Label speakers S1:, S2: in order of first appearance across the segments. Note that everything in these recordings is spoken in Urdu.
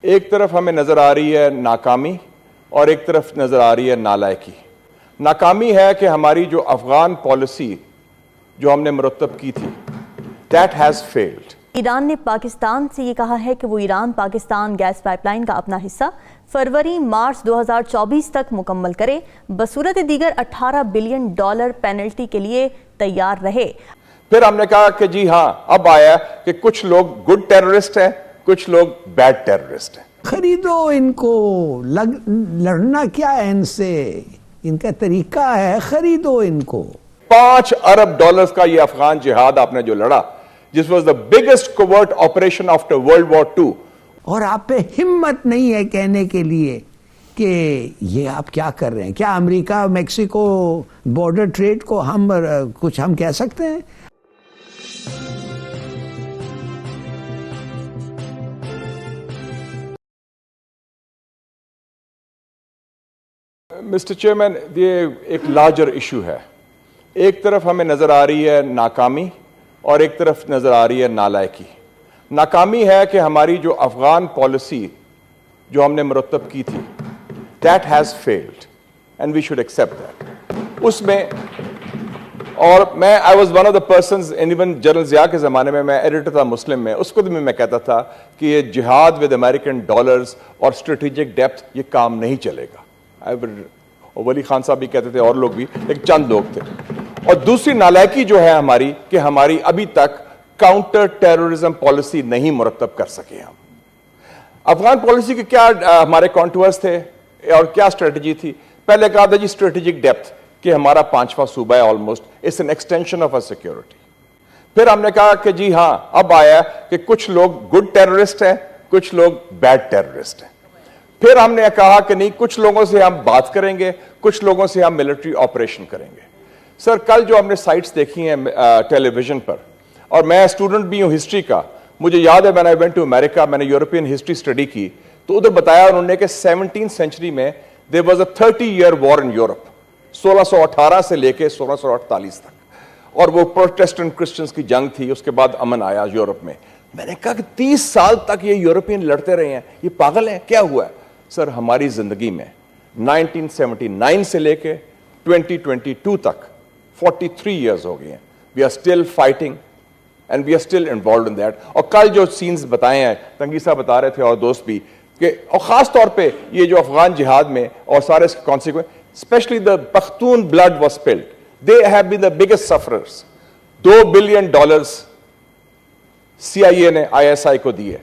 S1: ایک طرف ہمیں نظر آ رہی ہے ناکامی اور ایک طرف نظر آ رہی ہے نالائکی۔ ناکامی ہے کہ ہماری جو افغان پالیسی جو ہم نے مرتب کی تھی that has failed۔
S2: ایران نے پاکستان سے یہ کہا ہے کہ وہ Iran Pakistan gas pipeline کا اپنا حصہ فروری مارچ 2024 تک مکمل کرے، بصورت دیگر $18 بلین پینلٹی کے لیے تیار رہے۔
S1: پھر ہم نے کہا کہ جی ہاں اب آیا کہ کچھ لوگ گڈ ٹیررسٹ ہیں، کچھ لوگ بیڈ ٹیررسٹ ہیں۔
S3: خریدو ان کو، لڑنا کیا ہے ان سے، ان کا طریقہ ہے خریدو ان کو۔
S1: $5 ارب کا یہ افغان جہاد آپ نے جو لڑا، جس was the biggest covert operation after world war II،
S3: اور آپ پہ ہمت نہیں ہے کہنے کے لیے کہ یہ آپ کیا کر رہے ہیں۔ کیا امریکہ میکسیکو بارڈر ٹریڈ کو کچھ ہم کہہ سکتے ہیں؟
S1: مسٹر چیئرمین، یہ ایک لارجر ایشو ہے۔ ایک طرف ہمیں نظر آ رہی ہے ناکامی اور ایک طرف نظر آ رہی ہے نالائکی۔ ناکامی ہے کہ ہماری جو افغان پالیسی جو ہم نے مرتب کی تھی that has failed and we should accept that۔ اس میں اور میں I was one of the persons even general Zia کے زمانے میں ایڈیٹر تھا مسلم میں، اس کو بھی میں کہتا تھا کہ یہ جہاد ود امریکن ڈالرز اور اسٹریٹجک ڈیپتھ یہ کام نہیں چلے گا۔ ولی خان صاحب بھی کہتے تھے اور لوگ بھی، ایک چند لوگ تھے۔ اور دوسری نالائکی جو ہے ہماری کہ ہماری ابھی تک کاؤنٹر ٹیررزم پالیسی نہیں مرتب کر سکے ہم۔ افغان پالیسی کے کیا ہمارے کانٹورز تھے اور کیا اسٹریٹجی تھی؟ پہلے کہا تھا جی اسٹریٹجک ڈیپتھ کہ ہمارا 5واں صوبہ ہے almost, it's an extension of a security. پھر ہم نے کہا کہ جی ہاں اب آیا کہ کچھ لوگ گڈ ٹیررسٹ ہیں، کچھ لوگ بیڈ ٹیررسٹ ہیں۔ پھر ہم نے کہا کہ نہیں، کچھ لوگوں سے ہم بات کریں گے، کچھ لوگوں سے ہم ملٹری آپریشن کریں گے۔ سر کل جو ہم نے سائٹس دیکھی ہیں ٹیلی ویژن پر، اور میں اسٹوڈنٹ بھی ہوں ہسٹری کا، مجھے یاد ہے when I went to America میں نے یورپین ہسٹری اسٹڈی کی تو ادھر بتایا انہوں نے کہ 17th سینچری میں there was a 30-year war in Europe، 1618 سے لے کے 1648 تک، اور وہ پروٹیسٹنٹ کرسچنز کی جنگ تھی، اس کے بعد امن آیا یورپ میں۔ میں نے کہا کہ 30 سال تک یہ یورپین لڑتے رہے ہیں، یہ پاگل ہیں، کیا ہوا ہے؟ سر ہماری زندگی میں 1979 سے لے کے 2022 تک 43 years ہو گئے ہیں، we are still fighting and we are still involved in that۔ اور کل جو سینز بتائے ہیں، تنگی صاحب بتا رہے تھے اور دوست بھی، کہ اور خاص طور پہ یہ جو افغان جہاد میں اور سارے اس کے consequence, especially the Pakhtun blood was spilled، they have been the biggest sufferers۔ $2 billion CIA نے ISI کو دیے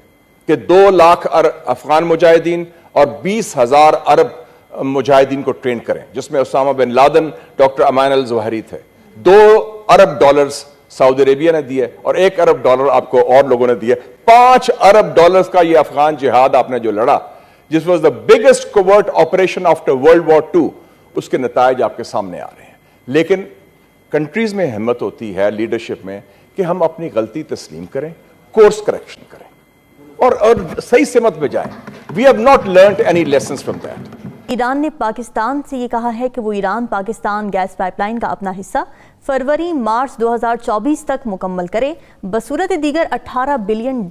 S1: کہ 2 لاکھ افغان مجاہدین اور 20,000 عرب مجاہدین کو ٹرین کریں، جس میں اسامہ بن لادن، ڈاکٹر امان الظواہری تھے۔ $2 ارب سعودی عربیہ نے دیے اور $1 ارب آپ کو اور لوگوں نے دیے۔ $5 ارب کا یہ افغان جہاد آپ نے جو لڑا، جس was the biggest covert operation after world war II، اس کے نتائج آپ کے سامنے آ رہے ہیں۔ لیکن کنٹریز میں ہمت ہوتی ہے لیڈرشپ میں کہ ہم اپنی غلطی تسلیم کریں، کورس کریکشن کریں اور صحیح سمت پہ جائیں۔ We have not learned any lessons from that۔
S2: Iran نے پاکستان سے یہ کہا ہے کہ وہ Iran Pakistan gas pipeline کا اپنا حصہ فروری مارچ 2024 تک مکمل کرے، بصورت دیگر $18 بلین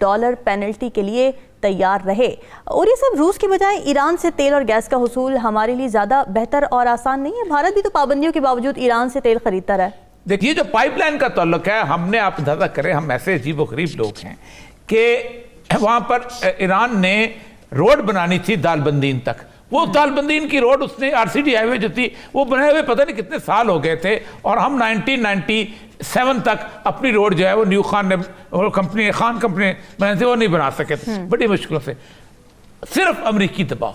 S2: پینلٹی کے لیے تیار رہے۔ اور یہ سب روس کے بجائے ایران سے تیل اور گیس کا حصول ہمارے لیے زیادہ بہتر اور آسان نہیں ہے؟ بھارت بھی تو پابندیوں کے باوجود ایران سے تیل خریدتا رہا ہے۔
S4: دیکھیے جو پائپ لائن کا تعلق ہے، ہم نے آپ اندازہ کریں، ہم ایسے عجیب و غریب لوگ ہیں کہ وہاں پر ایران نے روڈ بنانی تھی دال بندین تک، وہ دال بندین کی روڈ اس نے RCD ہائی وے جو تھی وہ بنائے ہوئے پتہ نہیں کتنے سال ہو گئے تھے، اور ہم 1997 تک اپنی روڈ جو ہے وہ نیو خان کمپنی بنائے تھے، وہ نہیں بنا سکے تھے بڑی مشکلوں سے۔ صرف امریکی دباؤ،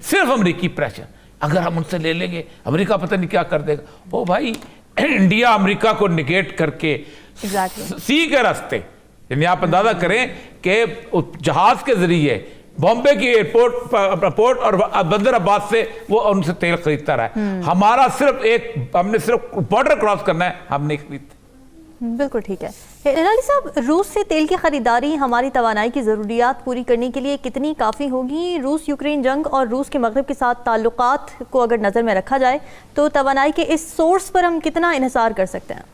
S4: صرف امریکی پریشر، اگر ہم ان سے لے لیں گے امریکہ پتہ نہیں کیا کر دے گا۔ وہ بھائی انڈیا امریکہ کو نگیٹ کر کے سی کے راستے، یعنی آپ اندازہ کریں کہ جہاز کے ذریعے بامبے کی ایئرپورٹ اور بندر عباس سے وہ ان سے تیل خریدتا رہا ہے۔ ہمارا ہم نے صرف بارڈر کراس کرنا ہے، ہم نہیں خریدتے۔
S2: بالکل ٹھیک ہے۔ علی صاحب، روس سے تیل کی خریداری ہماری توانائی کی ضروریات پوری کرنے کے لیے کتنی کافی ہوگی؟ روس یوکرین جنگ اور روس کے مغرب کے ساتھ تعلقات کو اگر نظر میں رکھا جائے تو توانائی کے اس سورس پر ہم کتنا انحصار کر سکتے ہیں؟